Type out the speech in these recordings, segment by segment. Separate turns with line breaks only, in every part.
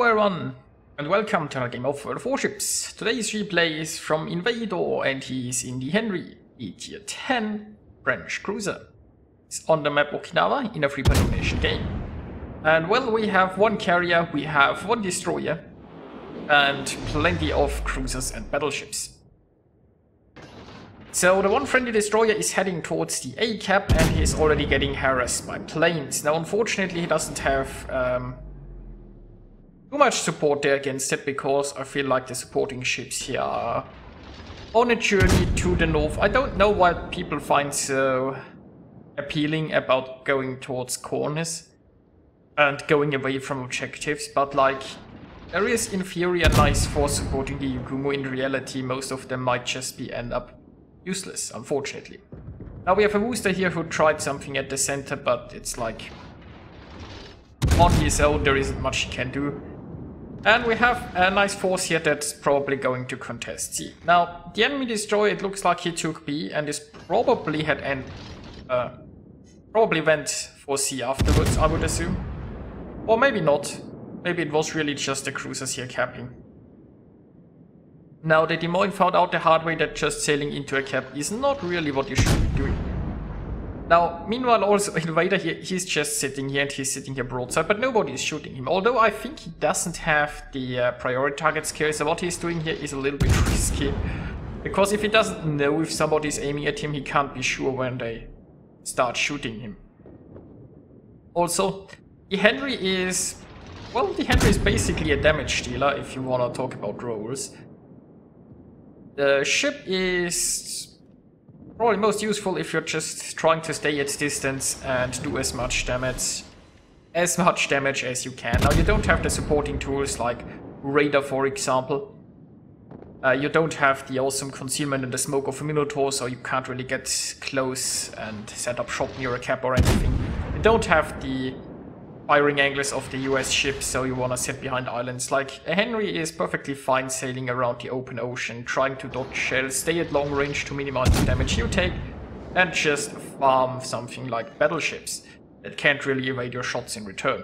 everyone, and welcome to another game of World of Warships. Today's replay is from Invader, and he is in the Henri IV Tier 10 French cruiser. It's on the map Okinawa in a free donation game. And well, we have one carrier, we have one destroyer, and plenty of cruisers and battleships. So the one friendly destroyer is heading towards the A cap, and he's already getting harassed by planes. Now unfortunately he doesn't have too much support there against it, because I feel like the supporting ships here are on a journey to the north. I don't know what people find so appealing about going towards corners and going away from objectives, but like, there is in theory a nice force supporting the Yugumo. In reality, most of them might just end up useless, unfortunately. Now we have a booster here who tried something at the center, but it's like, on his own there isn't much he can do. And we have a nice force here that's probably going to contest C. Now, the enemy destroyer, it looks like he took B and is probably probably went for C afterwards, I would assume. Or maybe not. Maybe it was really just the cruisers here capping. Now, the Des Moines found out the hard way that just sailing into a cap is not really what you should be doing. Now, meanwhile, also Invader here, he's just sitting here and he's sitting here broadside, but nobody is shooting him. Although I think he doesn't have the priority target skill, so what he's doing here is a little bit risky. Because if he doesn't know if somebody's aiming at him, he can't be sure when they start shooting him. Also, the Henri is... well, the Henri is basically a damage dealer, if you want to talk about roles. The ship is probably most useful if you're just trying to stay at distance and do as much damage as you can. Now, you don't have the supporting tools like radar, for example. You don't have the awesome concealment and the smoke of a Minotaur, so you can't really get close and set up shop near a cap or anything. You don't have the firing angles of the US ships, so you want to sit behind islands. Like, a Henri is perfectly fine sailing around the open ocean, trying to dodge shells, stay at long range to minimize the damage you take, and just farm something like battleships that can't really evade your shots in return.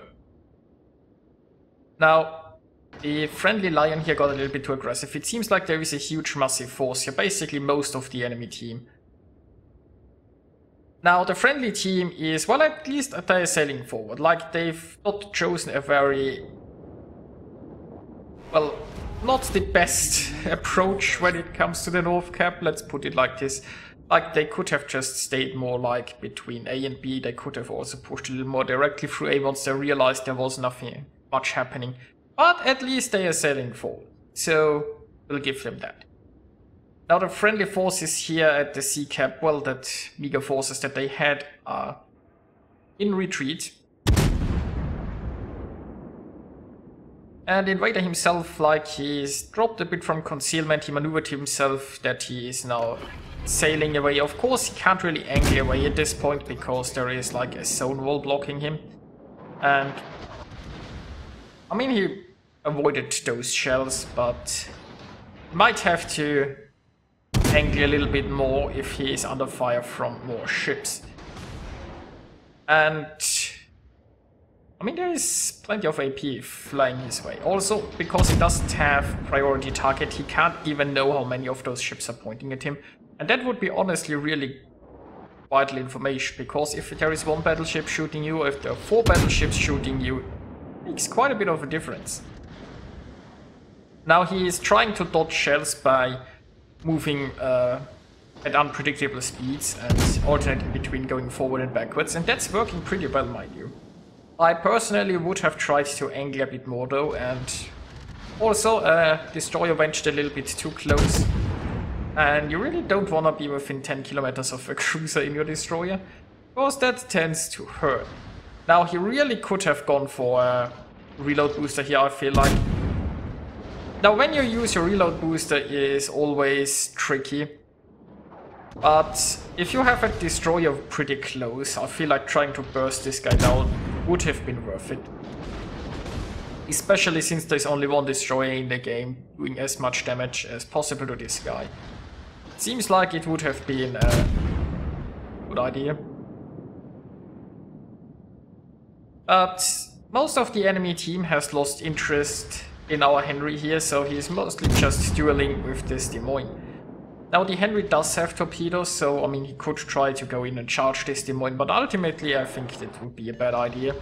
Now, the friendly Lion here got a little bit too aggressive. It seems like there is a huge massive force here, basically most of the enemy team. Now, the friendly team is, well, at least they're sailing forward. Like, they've not chosen a very, well, not the best approach when it comes to the North Cap, let's put it like this. Like, they could have just stayed more like between A and B. They could have also pushed a little more directly through A once they realized there was nothing much happening. But at least they are sailing forward, so we'll give them that. Now, the friendly forces here at the sea cap, well, that meager forces that they had are in retreat. And Invader himself, like, he's dropped a bit from concealment. He maneuvered himself that he is now sailing away. Of course, he can't really angle away at this point because there is like a zone wall blocking him. And I mean, he avoided those shells, but might have to angle a little bit more if he is under fire from more ships. And I mean, there is plenty of AP flying his way. Also, because he doesn't have priority target, he can't even know how many of those ships are pointing at him. And that would be honestly really vital information, because if there is one battleship shooting you, or if there are 4 battleships shooting you, it makes quite a bit of a difference. Now, he is trying to dodge shells by moving at unpredictable speeds and alternating between going forward and backwards, and that's working pretty well, mind you. I personally would have tried to angle a bit more though, and also destroyer went a little bit too close, and you really don't want to be within 10 kilometers of a cruiser in your destroyer, because that tends to hurt. Now, he really could have gone for a reload booster here, I feel like. Now, when you use your reload booster is always tricky, but if you have a destroyer pretty close, I feel like trying to burst this guy down would have been worth it. Especially since there's only one destroyer in the game doing as much damage as possible to this guy. Seems like it would have been a good idea. But most of the enemy team has lost interest in our Henry here, so he is mostly just dueling with this Des Moines. Now the Henry does have torpedoes, so I mean he could try to go in and charge this Des Moines, but ultimately I think that would be a bad idea,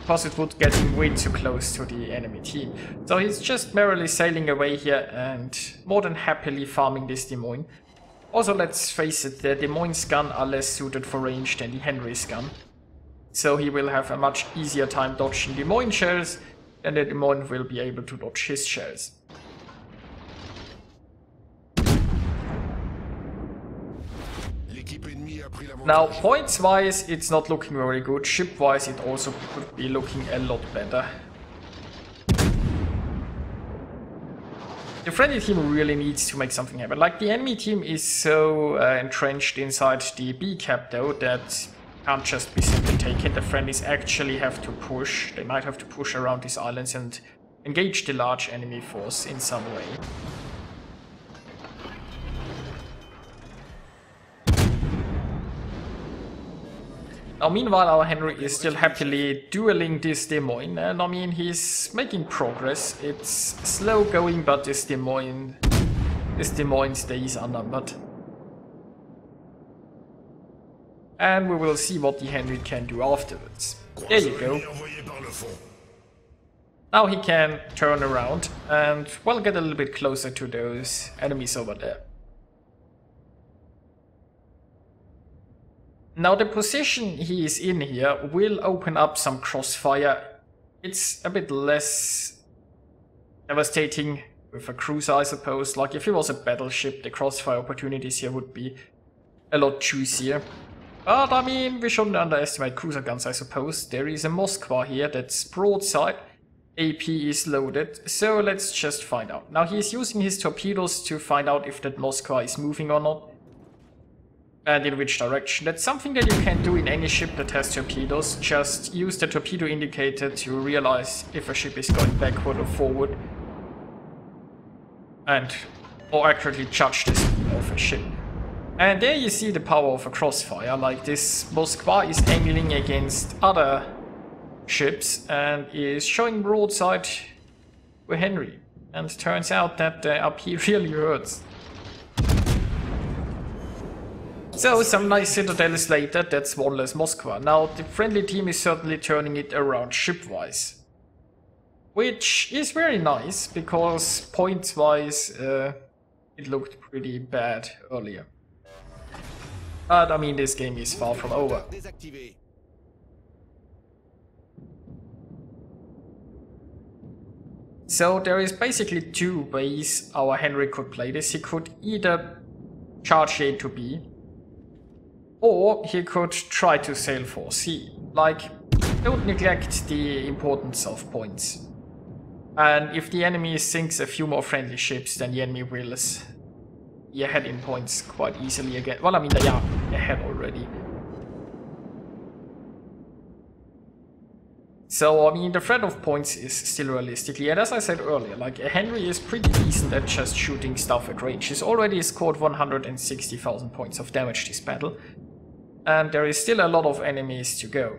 because it would get him way too close to the enemy team. So he's just merrily sailing away here and more than happily farming this Des Moines. Also, let's face it, the Des Moines' gun are less suited for range than the Henry's gun. So he will have a much easier time dodging Des Moines shells, and the Des Moines will be able to dodge his shells. Now, points-wise, it's not looking very good. Ship-wise, it also could be looking a lot better. The friendly team really needs to make something happen. Like, the enemy team is so entrenched inside the B cap, though, that can't just be simply taken. The friendlies actually have to push. They might have to push around these islands and engage the large enemy force in some way. Now, meanwhile, our Henry is still happily dueling this Des Moines, and I mean, he's making progress. It's slow going, but this Des Moines days are numbered. And we will see what the Henry can do afterwards. There you go. Now he can turn around and, well, get a little bit closer to those enemies over there. Now the position he is in here will open up some crossfire. It's a bit less devastating with a cruiser, I suppose. Like if it was a battleship, the crossfire opportunities here would be a lot juicier. But I mean, we shouldn't underestimate cruiser guns, I suppose. There is a Moskva here that's broadside. AP is loaded, so let's just find out. Now he is using his torpedoes to find out if that Moskva is moving or not. And in which direction. That's something that you can do in any ship that has torpedoes. Just use the torpedo indicator to realize if a ship is going backward or forward. And more accurately judge the speed of a ship. And there you see the power of a crossfire. Like this Moskva is angling against other ships and is showing broadside with Henry. And it turns out that up here really hurts. So, some nice citadels later, that's one less Moskva. Now, the friendly team is certainly turning it around ship-wise. Which is very nice, because points-wise, it looked pretty bad earlier. But, I mean, this game is far from over. So, there is basically two ways our Henry could play this. He could either charge A to B, or he could try to sail for C. Like, don't neglect the importance of points. And if the enemy sinks a few more friendly ships, then the enemy will be ahead in points quite easily again. Well, I mean, they are ahead already. So, I mean, the threat of points is still realistically, and as I said earlier, like, Henry is pretty decent at just shooting stuff at range. He's already scored 160,000 points of damage this battle. And there is still a lot of enemies to go.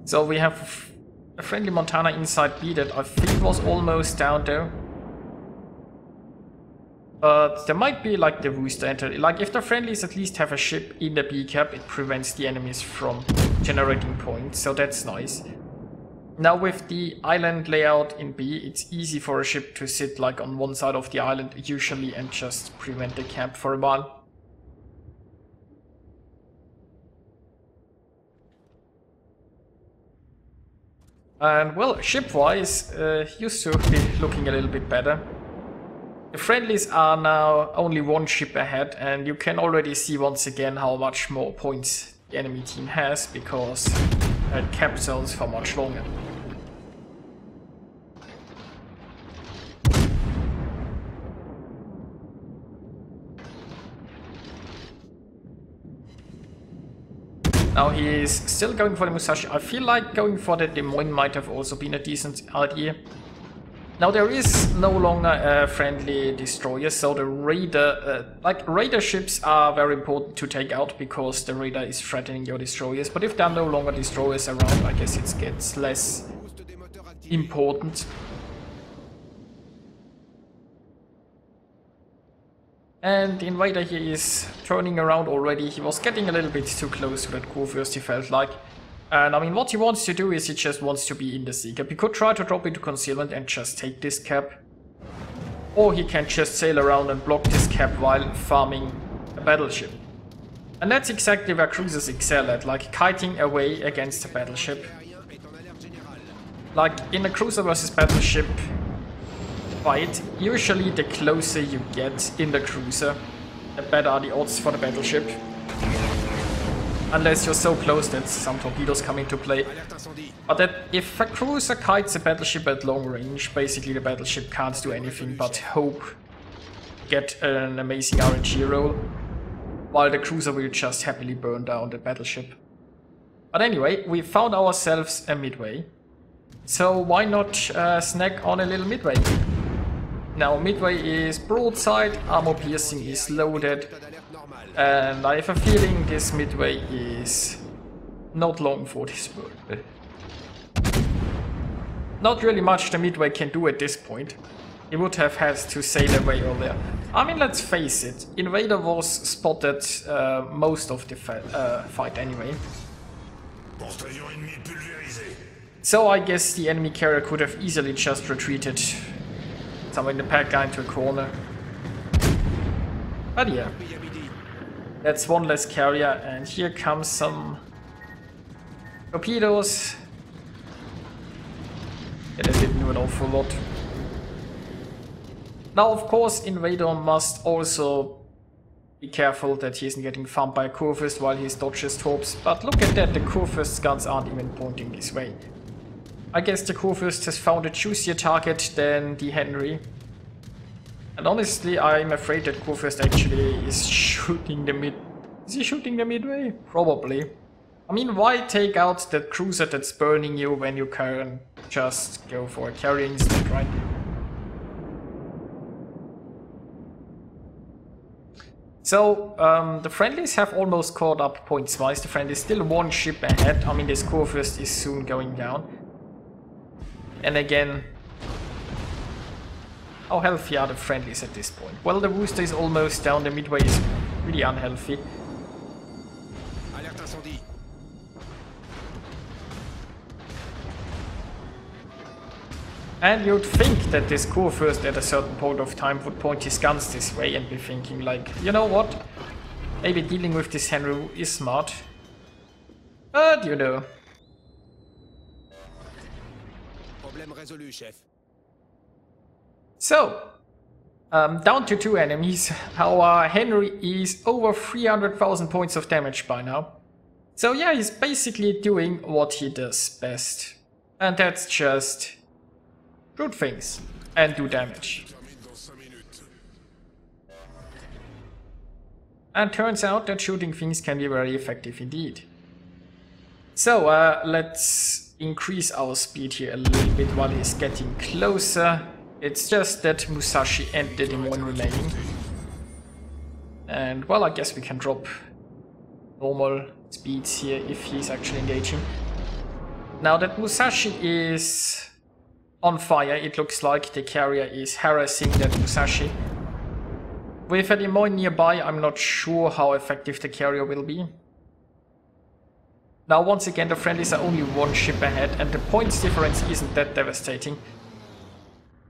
So we have a friendly Montana inside B that I think was almost down though. But there might be like the Rooster enter. Like if the friendlies at least have a ship in the B cap, it prevents the enemies from generating points, so that's nice. Now with the island layout in B, it's easy for a ship to sit like on one side of the island usually and just prevent the camp for a while. And well, ship-wise, used to be looking a little bit better. The friendlies are now only one ship ahead, and you can already see once again how much more points the enemy team has, because it kept zones for much longer. Now he is still going for the Musashi. I feel like going for the Des Moines might have also been a decent idea. Now there is no longer a friendly destroyer, so the raider, raider ships are very important to take out because the raider is threatening your destroyers. But if there are no longer destroyers around, I guess it gets less important. And the invader here is turning around already. He was getting a little bit too close to that Kurfürst, he felt like. And I mean, what he wants to do is he just wants to be in the sea cap. He could try to drop into concealment and just take this cap. Or he can just sail around and block this cap while farming a battleship. And that's exactly where cruisers excel at, like kiting away against a battleship. Like in a cruiser versus battleship fight, usually the closer you get in the cruiser, the better are the odds for the battleship. Unless you're so close that some torpedoes come into play. But that if a cruiser kites a battleship at long range, basically the battleship can't do anything but hope to get an amazing RNG roll, while the cruiser will just happily burn down the battleship. But anyway, we found ourselves a midway. So why not snack on a little midway? Now midway is broadside, armor piercing is loaded. And I have a feeling this midway is not long for this world. Not really much the midway can do at this point. He would have had to sail away earlier. I mean, let's face it, Invader was spotted most of the fight anyway. So I guess the enemy carrier could have easily just retreated somewhere in the pack line to a corner. But yeah. That's one less carrier, and here comes some torpedoes. Yeah, they didn't do an awful lot. Now, of course, Invader must also be careful that he isn't getting farmed by a Kurfürst while he dodges torps. But look at that, the Kurfürst's guns aren't even pointing this way. I guess the Kurfürst has found a juicier target than the Henry. And honestly, I'm afraid that Kurfürst actually is shooting the mid... Is he shooting the midway? Probably. I mean, why take out that cruiser that's burning you when you can just go for a carrier instead, right? So, the friendlies have almost caught up points-wise. The friendly is still one ship ahead. I mean, this Kurfürst is soon going down. And again... How healthy are the friendlies at this point? Well, the Worcester is almost down, the midway is really unhealthy. And you'd think that this Kurfürst at a certain point of time would point his guns this way and be thinking like, you know what? Maybe dealing with this Henry is smart. But you know. Problem résolu, chef. So, down to 2 enemies. Our Henry is over 300,000 points of damage by now. So yeah, he's basically doing what he does best. And that's just shoot things and do damage. And turns out that shooting things can be very effective indeed. So let's increase our speed here a little bit while he's getting closer. It's just that Musashi and the Demon remaining. And well, I guess we can drop normal speeds here if he's actually engaging. Now that Musashi is on fire, it looks like the carrier is harassing that Musashi. With a Demon nearby, I'm not sure how effective the carrier will be. Now once again, the friendlies are only one ship ahead and the points difference isn't that devastating.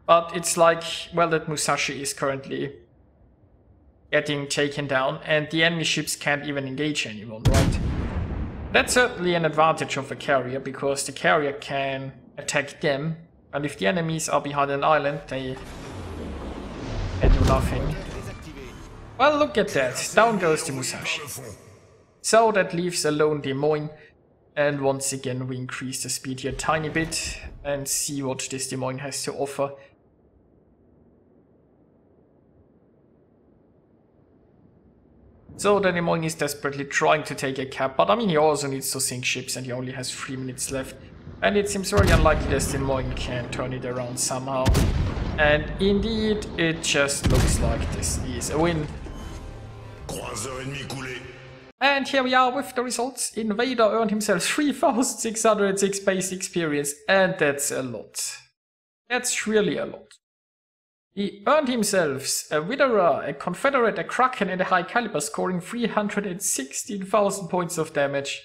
But it's like, well, that Musashi is currently getting taken down and the enemy ships can't even engage anyone, right? That's certainly an advantage of a carrier, because the carrier can attack them, and if the enemies are behind an island, they can do nothing. Well, look at that, down goes the Musashi. So that leaves alone Des Moines, and once again we increase the speed here a tiny bit and see what this Des Moines has to offer. So the Des Moines is desperately trying to take a cap, but I mean he also needs to sink ships and he only has 3 minutes left. And it seems very unlikely that Des Moines can turn it around somehow. And indeed, it just looks like this is a win. And here we are with the results. Invader earned himself 3,606 base experience, and that's a lot. That's really a lot. He earned himself a Witherer, a Confederate, a Kraken, and a High Caliber, scoring 316,000 points of damage.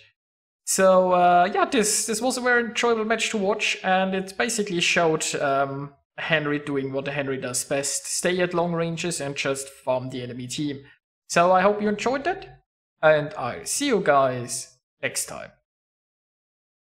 So yeah, this was a very enjoyable match to watch, and it basically showed Henry doing what Henry does best: stay at long ranges and just farm the enemy team. So I hope you enjoyed that, and I'll see you guys next time.